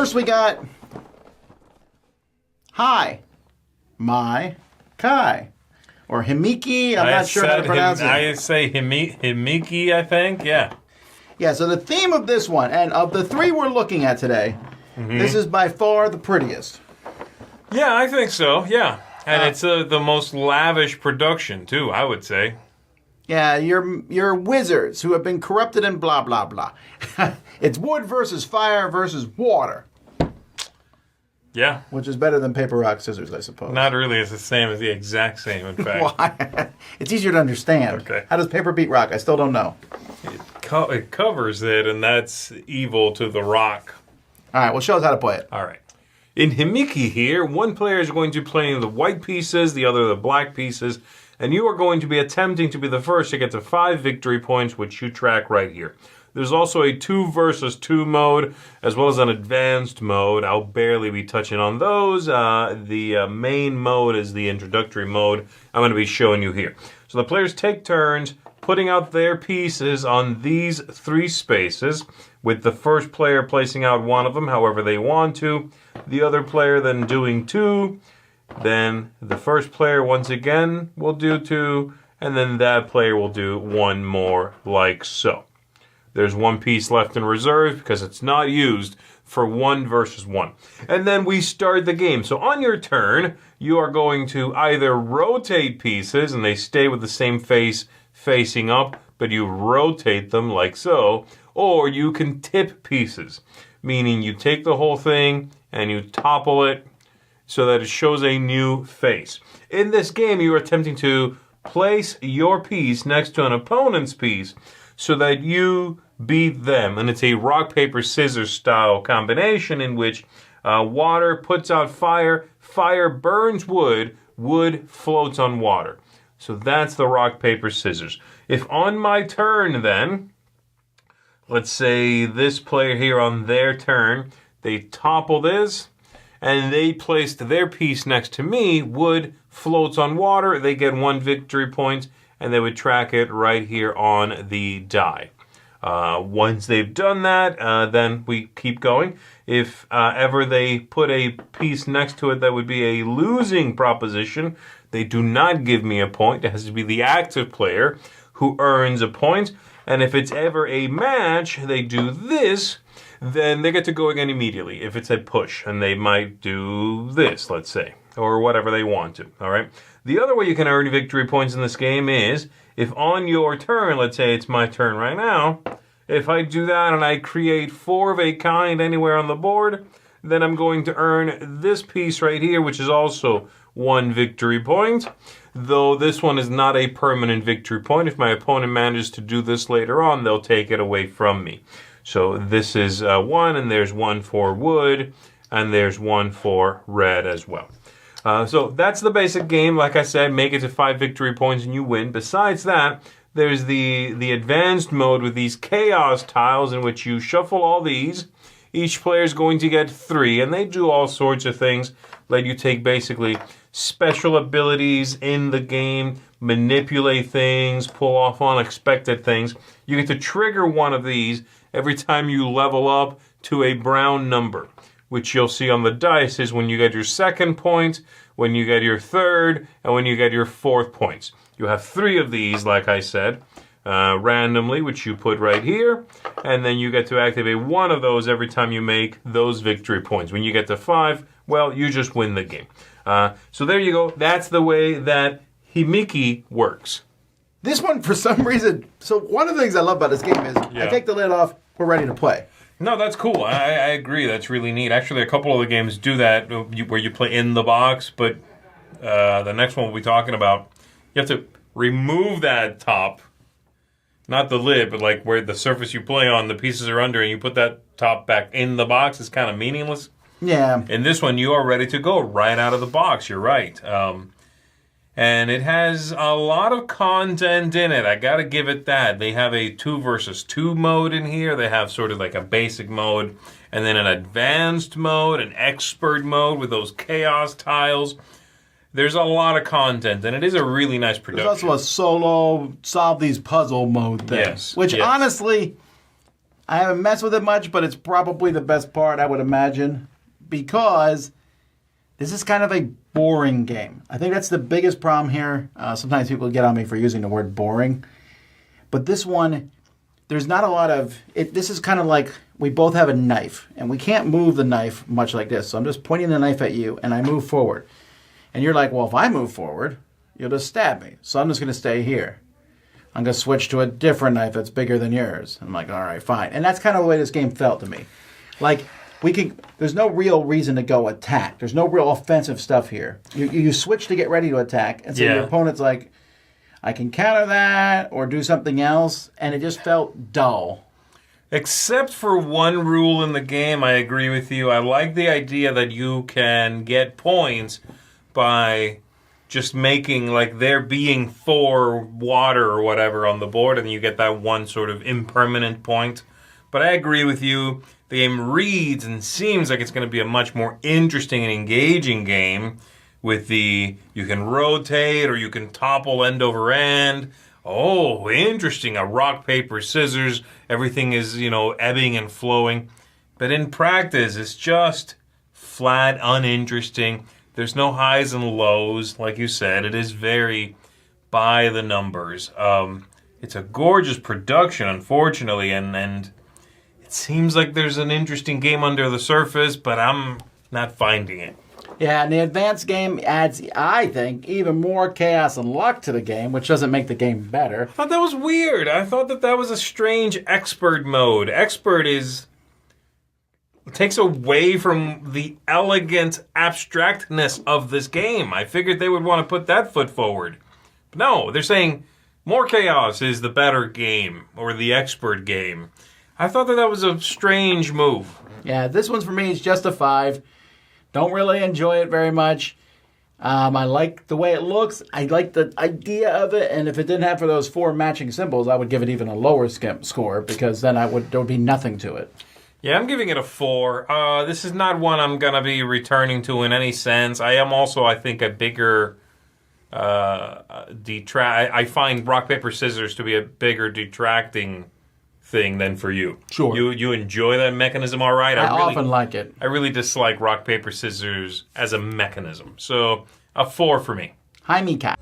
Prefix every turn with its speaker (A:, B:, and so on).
A: first we got Hi, My, Kai. Or Himiki, I'm not sure how to pronounce it.
B: I say Himiki, I think, yeah.
A: Yeah, so the theme of this one, and of the three we're looking at today, this is by far the prettiest.
B: Yeah, I think so, yeah. And it's the most lavish production, too, I would say.
A: Yeah, you're wizards who have been corrupted and blah, blah, blah. It's wood versus fire versus water.
B: Yeah.
A: Which is better than paper, rock, scissors, I suppose.
B: Not really. It's the same. It's the exact same, in fact.
A: Why? It's easier to understand.
B: Okay.
A: How does paper beat rock? I still don't know.
B: It covers it, and that's evil to the rock.
A: All right, well, show us how to play it.
B: All right. In Himiki here, one player is going to play the white pieces, the other the black pieces, and you are going to be attempting to be the first to get to 5 victory points, which you track right here. There's also a 2 versus 2 mode, as well as an advanced mode. I'll barely be touching on those. The main mode is the introductory mode I'm going to be showing you here. So the players take turns putting out their pieces on these 3 spaces, with the first player placing out one of them however they want to, the other player then doing 2, then the first player once again will do 2, and then that player will do 1 more, like so. There's 1 piece left in reserve because it's not used for 1 versus 1. And then we start the game. So on your turn, you are going to either rotate pieces, and they stay with the same face facing up, but you rotate them like so, or you can tip pieces, meaning you take the whole thing and you topple it so that it shows a new face. In this game, you are attempting to place your piece next to an opponent's piece so that you beat them. And it's a rock, paper, scissors style combination in which water puts out fire, fire burns wood, wood floats on water. So that's the rock, paper, scissors. If on my turn then, let's say this player here on their turn, they topple this, and they placed their piece next to me, wood floats on water, they get 1 victory point, and they would track it right here on the die. Once they've done that, then we keep going. If ever they put a piece next to it that would be a losing proposition, they do not give me a point. It has to be the active player who earns a point. And if it's ever a match, they do this, then they get to go again immediately if it's a push. And they might do this, let's say, or whatever they want to, all right? The other way you can earn victory points in this game is if on your turn, let's say it's my turn right now, if I do that and I create 4 of a kind anywhere on the board, then I'm going to earn this piece right here, which is also 1 victory point, though this one is not a permanent victory point. If my opponent manages to do this later on, they'll take it away from me. So this is 1, and there's 1 for wood, and there's 1 for red as well. So that's the basic game. Like I said, make it to 5 victory points and you win. Besides that, there's the advanced mode with these chaos tiles in which you shuffle all these. Each player is going to get 3, and they do all sorts of things. Let you take basically special abilities in the game, manipulate things, pull off unexpected things. You get to trigger one of these every time you level up to a brown number, which you'll see on the dice is when you get your 2nd point, when you get your 3rd, and when you get your 4th points. You have 3 of these, like I said, randomly, which you put right here, and then you get to activate 1 of those every time you make those victory points. When you get to 5, well, you just win the game. So there you go. That's the way that Himiki works.
A: This one, for some reason, so one of the things I love about this game is I take the lid off, we're ready to play.
B: No, that's cool. I agree. That's really neat. Actually, a couple of the games do that where you play in the box, but the next one we'll be talking about, you have to remove that top, not the lid, but like where the surface you play on, the pieces are under, and you put that top back in the box. It's kind of meaningless.
A: Yeah.
B: In this one, you are ready to go right out of the box. You're right. And it has a lot of content in it. I got to give it that. They have a 2 versus 2 mode in here. They have sort of like a basic mode, and then an advanced mode, an expert mode with those chaos tiles. There's a lot of content, and it is a really nice production.
A: There's also a solo solve these puzzle mode thing.
B: Yes.
A: Which honestly, I haven't messed with it much, but it's probably the best part, I would imagine, because this is kind of a boring game. I think that's the biggest problem here. Sometimes people get on me for using the word boring. But this one, there's not a lot of... This is kind of like we both have a knife, and we can't move the knife much like this. So I'm just pointing the knife at you, and I move forward. And you're like, well, if I move forward, you'll just stab me. So I'm just going to stay here. I'm going to switch to a different knife that's bigger than yours. I'm like, all right, fine. And that's kind of the way this game felt to me. Like, there's no real reason to go attack. There's no real offensive stuff here. You switch to get ready to attack, and so your opponent's like, I can counter that or do something else, and it just felt dull.
B: Except for one rule in the game, I agree with you. I like the idea that you can get points by just making, like, there being 4 water or whatever on the board, and you get that one sort of impermanent point. But I agree with you. The game reads and seems like it's going to be a much more interesting and engaging game with you can rotate or you can topple end over end. Oh, interesting. A rock, paper, scissors. Everything is, ebbing and flowing. But in practice, it's just flat, uninteresting. There's no highs and lows, like you said. It is very by the numbers. It's a gorgeous production, unfortunately, and it seems like there's an interesting game under the surface, but I'm not finding it.
A: Yeah, and the advanced game adds, I think, even more chaos and luck to the game, which doesn't make the game better.
B: I thought that was weird. I thought that was a strange expert mode. Expert takes away from the elegant abstractness of this game. I figured they would want to put that foot forward. But no, they're saying more chaos is the better game, or the expert game. I thought that was a strange move.
A: Yeah, this one's for me is just a 5. Don't really enjoy it very much. I like the way it looks. I like the idea of it, and if it didn't have for those 4 matching symbols, I would give it even a lower score, because then there would be nothing to it.
B: Yeah, I'm giving it a 4. This is not one I'm going to be returning to in any sense. I am also, I think, a bigger I find rock, paper, scissors to be a bigger detracting thing than for you.
A: Sure.
B: You enjoy that mechanism all right?
A: I often like it.
B: I really dislike rock, paper, scissors as a mechanism. So, a 4 for me.
A: Hi, Mika.